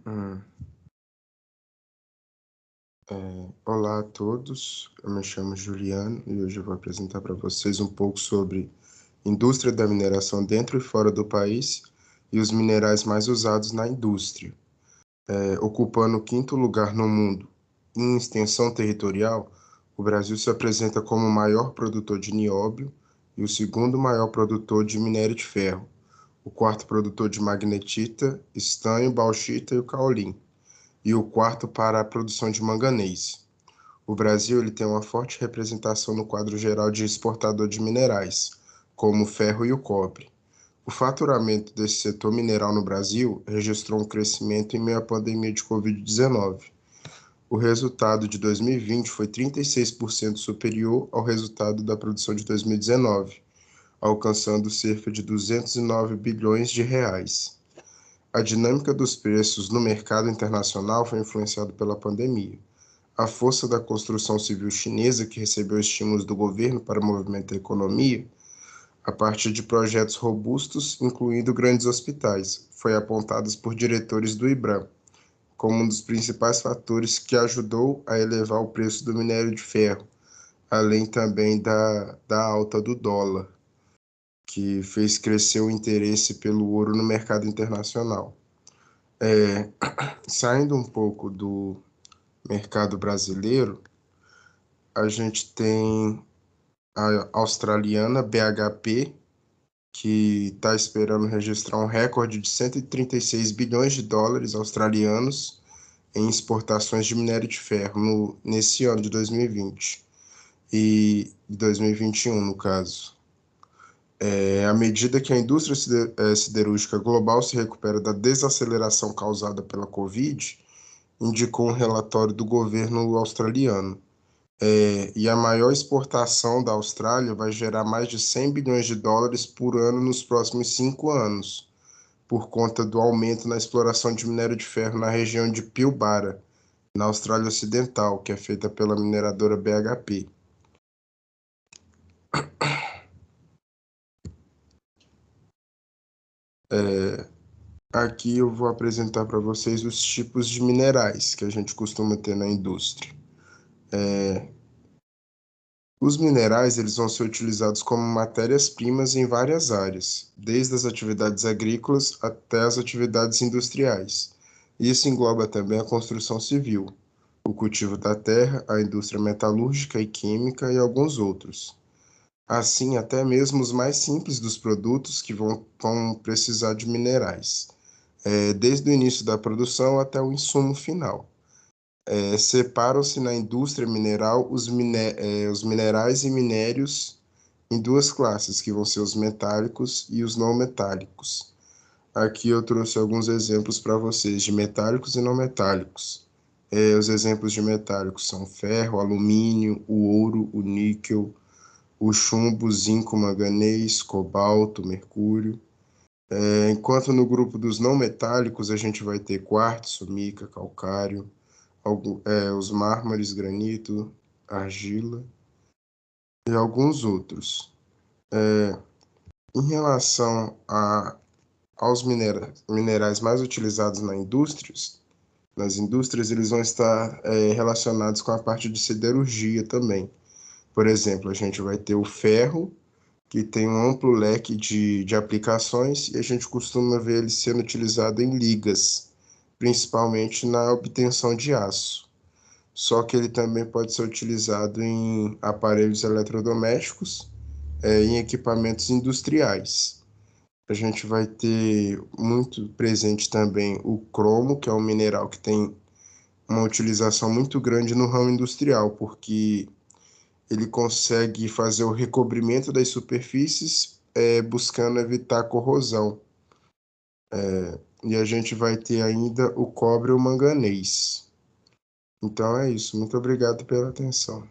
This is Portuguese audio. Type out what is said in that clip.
Hum, Olá a todos, eu me chamo Juliano e hoje eu vou apresentar para vocês um pouco sobre indústria da mineração dentro e fora do país e os minerais mais usados na indústria. Ocupando o quinto lugar no mundo em extensão territorial, o Brasil se apresenta como o maior produtor de nióbio e o segundo maior produtor de minério de ferro, o quarto produtor de magnetita, estanho, bauxita e o caolim, e o quarto para a produção de manganês. O Brasil ele tem uma forte representação no quadro geral de exportador de minerais, como o ferro e o cobre. O faturamento desse setor mineral no Brasil registrou um crescimento em meio à pandemia de Covid-19. O resultado de 2020 foi 36% superior ao resultado da produção de 2019, alcançando cerca de 209 bilhões de reais. A dinâmica dos preços no mercado internacional foi influenciada pela pandemia. A força da construção civil chinesa, que recebeu estímulos do governo para movimentar a economia, a partir de projetos robustos, incluindo grandes hospitais, foi apontada por diretores do IBRAM como um dos principais fatores que ajudou a elevar o preço do minério de ferro, além também da alta do dólar, que fez crescer o interesse pelo ouro no mercado internacional. Saindo um pouco do mercado brasileiro, a gente tem a australiana BHP, que está esperando registrar um recorde de 136 bilhões de dólares australianos em exportações de minério de ferro nesse ano de 2020 e 2021, no caso. À medida que a indústria siderúrgica global se recupera da desaceleração causada pela Covid, indicou um relatório do governo australiano. E a maior exportação da Austrália vai gerar mais de 100 bilhões de dólares por ano nos próximos 5 anos, por conta do aumento na exploração de minério de ferro na região de Pilbara, na Austrália Ocidental, que é feita pela mineradora BHP. Aqui eu vou apresentar para vocês os tipos de minerais que a gente costuma ter na indústria. Os minerais eles vão ser utilizados como matérias-primas em várias áreas, desde as atividades agrícolas até as atividades industriais. Isso engloba também a construção civil, o cultivo da terra, a indústria metalúrgica e química e alguns outros. Assim, até mesmo os mais simples dos produtos que vão precisar de minerais, desde o início da produção até o insumo final. Separam-se na indústria mineral os minerais e minérios em duas classes, que vão ser os metálicos e os não metálicos. Aqui eu trouxe alguns exemplos para vocês de metálicos e não metálicos. Os exemplos de metálicos são ferro, alumínio, o ouro, o níquel, o chumbo, zinco, manganês, cobalto, mercúrio. Enquanto no grupo dos não metálicos a gente vai ter quartzo, mica, calcário, os mármores, granito, argila e alguns outros. Em relação aos minerais mais utilizados nas indústrias, eles vão estar relacionados com a parte de siderurgia também. Por exemplo, a gente vai ter o ferro, que tem um amplo leque de aplicações, e a gente costuma ver ele sendo utilizado em ligas, principalmente na obtenção de aço. Só que ele também pode ser utilizado em aparelhos eletrodomésticos, em equipamentos industriais. A gente vai ter muito presente também o cromo, que é um mineral que tem uma utilização muito grande no ramo industrial, porque ele consegue fazer o recobrimento das superfícies, buscando evitar corrosão. E a gente vai ter ainda o cobre e o manganês. Então é isso. Muito obrigado pela atenção.